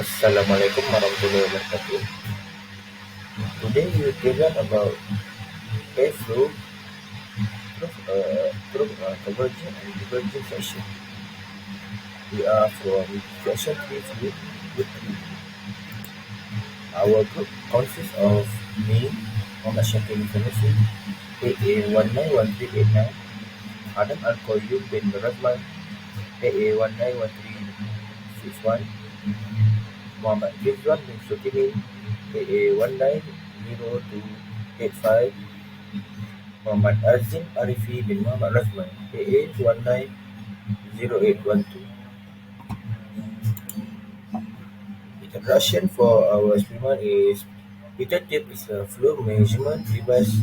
Assalamualaikum warahmatullahi wabarakatuh. Today we will present about airflow through converging and diverging section. We are from section 3 fluid group 3. Our group consists of me, Muhammad Shakir Musanasi, AA191389, Adam Al-Qayyum bin Razman, AA191361, Muhammad Rizwan bin Sutini, AA190285, Muhammad Azim Arifi bin Muhammad Razman, AA190812. Introduction for our experiment is Peter tape is a flow measurement device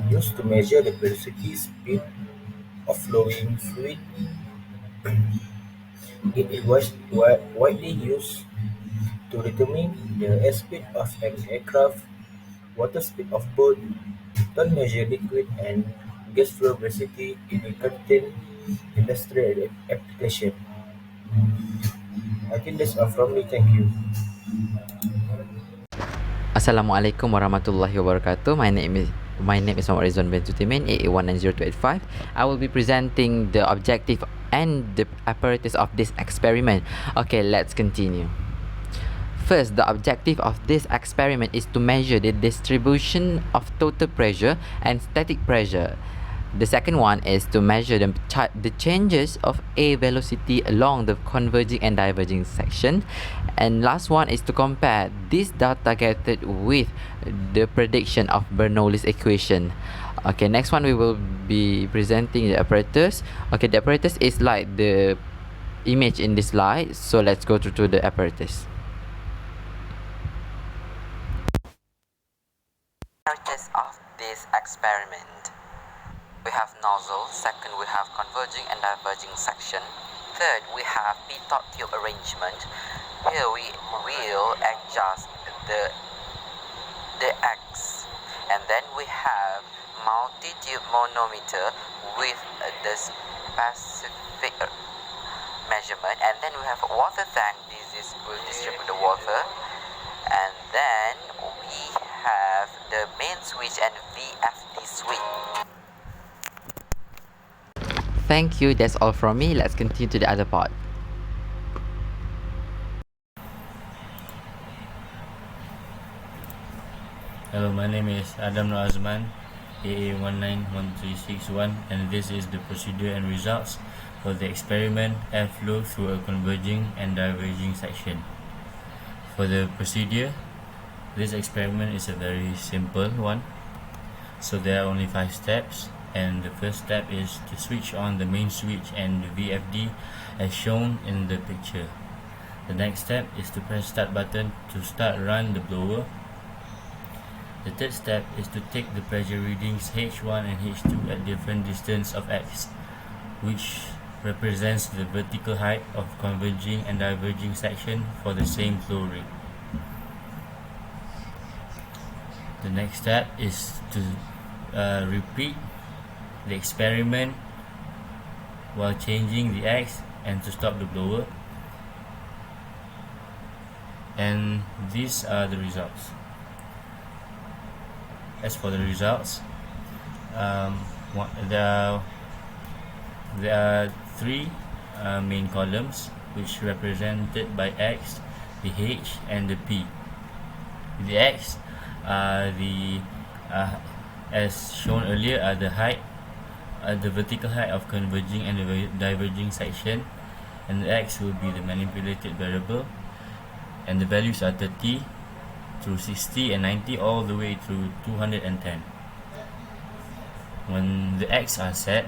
used to measure the velocity speed of flowing fluid. It is widely used to determine the airspeed of an aircraft, water speed of boat, don't measure liquid and gas flow velocity in a certain industrial application. I think that's all from me. Thank you. Assalamualaikum warahmatullahi wabarakatuh. My name is Muhammad Rizwan bin Sutimin, AA190285. I will be presenting the objective and the apparatus of this experiment. Okay, let's continue. First, the objective of this experiment is to measure the distribution of total pressure and static pressure. The second one is to measure the changes of air velocity along the converging and diverging section. And last one is to compare this data gathered with the prediction of Bernoulli's equation. Okay, next one we will be presenting the apparatus. Okay, the apparatus is like the image in this slide. So let's go to the apparatus. Apparatus of this experiment. We have nozzle. Second, we have converging and diverging section. Third, we have pitot tube arrangement. Here we will adjust the X, and then we have multi-tube manometer with the specific measurement, and then we have a water tank. This will distribute the water, and then we have the main switch and VFD switch. Thank you, that's all from me. Let's continue to the other part. Hello, my name is Adam Razman, AA191361, and this is the procedure and results for the experiment airflow through a converging and diverging section. For the procedure, this experiment is a very simple one. So there are only 5 steps, and the first step is to switch on the main switch and the VFD as shown in the picture. The next step is to press start button to start run the blower. The third step is to take the pressure readings H1 and H2 at different distance of X, which represents the vertical height of converging and diverging section for the same flow rate. The next step is to repeat the experiment while changing the X and to stop the blower, and these are the results. As for the results, there are 3 main columns which represented by X, the H and the P. The X as shown earlier are the height, the vertical height of converging and the diverging section, and the X will be the manipulated variable, and the values are 30 through 60 and 90 all the way through 210. When the X are set,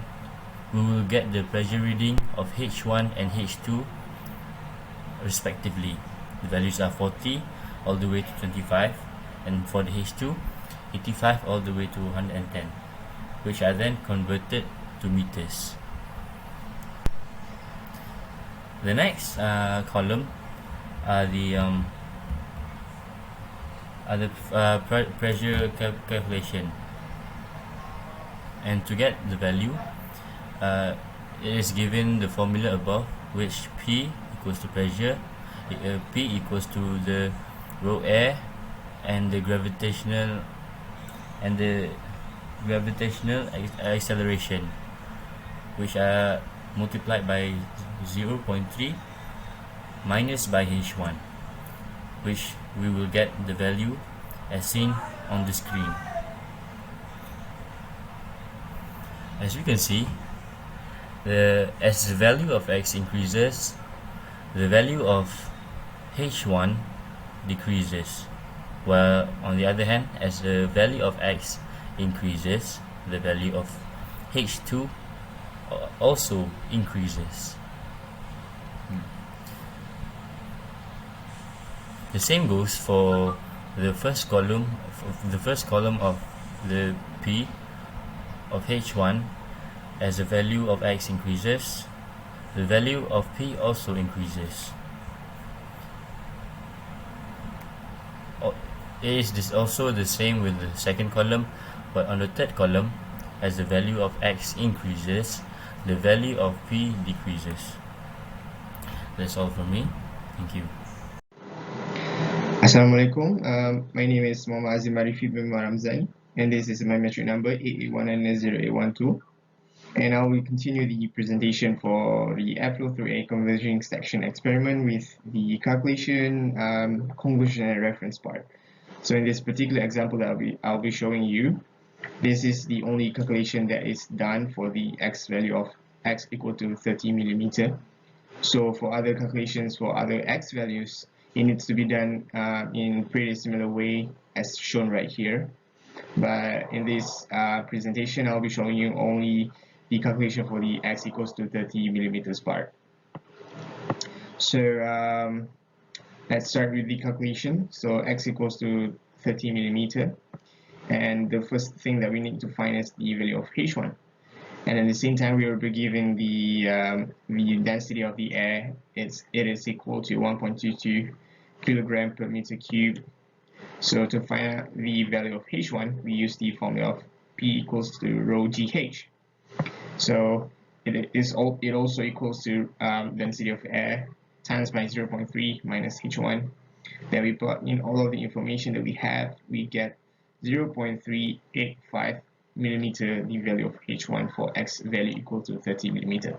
we will get the pressure reading of H1 and H2 respectively. The values are 40 all the way to 25, and for the H2, 85 all the way to 110, which are then converted to meters. The next column are the pressure calculation, and to get the value, it is given the formula above, which P equals to pressure P equals to the raw air and the gravitational acceleration, which are multiplied by 0.3 minus by h1, which we will get the value as seen on the screen. As you can see, as the value of x increases, the value of h1 decreases, while on the other hand, as the value of x increases, the value of h2 also increases. The same goes for the first column of the P of h1. As the value of x increases, the value of P also increases. It is also the same with the second column, but on the third column, as the value of x increases, the value of P decreases. That's all from me. Thank you. Assalamualaikum. My name is Muhammad Azim Arifid bin Ramzani, and this is my metric number 88190812. And I will continue the presentation for the airflow through a converging section experiment with the calculation, conclusion, and reference part. So in this particular example that I'll be showing you, this is the only calculation that is done for the x value of x equal to 30 millimeter. So for other calculations for other x values, it needs to be done in pretty similar way as shown right here. But in this presentation, I'll be showing you only the calculation for the x equals to 30 millimeters part. So let's start with the calculation. So x equals to 30 millimeter, and the first thing that we need to find is the value of h1. And at the same time, we will be given the density of the air. It is equal to 1.22 kilogram per meter cube. So to find out the value of h1, we use the formula of P equals to rho gh. So it also equals to density of air times by 0.3 minus h1. Then we plug in all of the information that we have. We get 0.385 millimeter, the value of h1 for x value equal to 30 millimeter.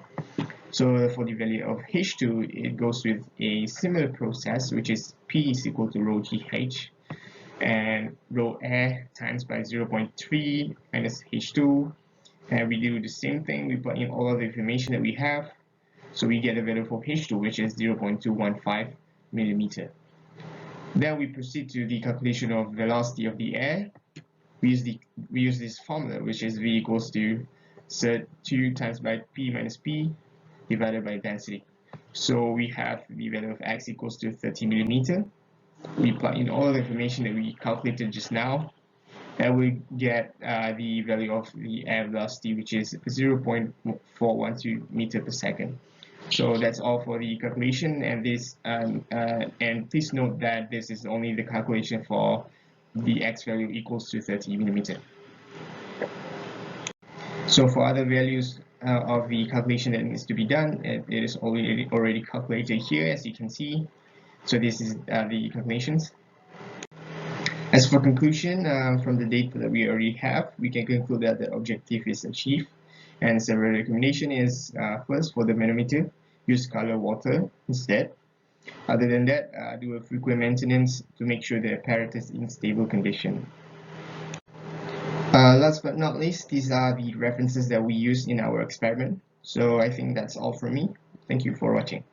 So for the value of h2, it goes with a similar process, which is P is equal to rho gh, and rho air times by 0.3 minus h2, and we do the same thing. We put in all of the information that we have, so we get a value for h2, which is 0.215 millimeter. Then we proceed to the calculation of velocity of the air. We use this formula, which is V equals to 2 times by P minus P divided by density. So we have the value of x equals to 30 millimeter. We plug in all the information that we calculated just now, and we get the value of the air velocity, which is 0.412 meter per second. So that's all for the calculation, and this and please note that this is only the calculation for the x value equals to 30 millimeter. So for other values of the calculation that needs to be done, it is already calculated here, as you can see. So this is the calculations. As for conclusion, from the data that we already have, we can conclude that the objective is achieved. And several recommendation is first, for the manometer, use color water instead. Other than that, do a frequent maintenance to make sure the apparatus is in stable condition. Last but not least, these are the references that we use in our experiment. So I think that's all from me. Thank you for watching.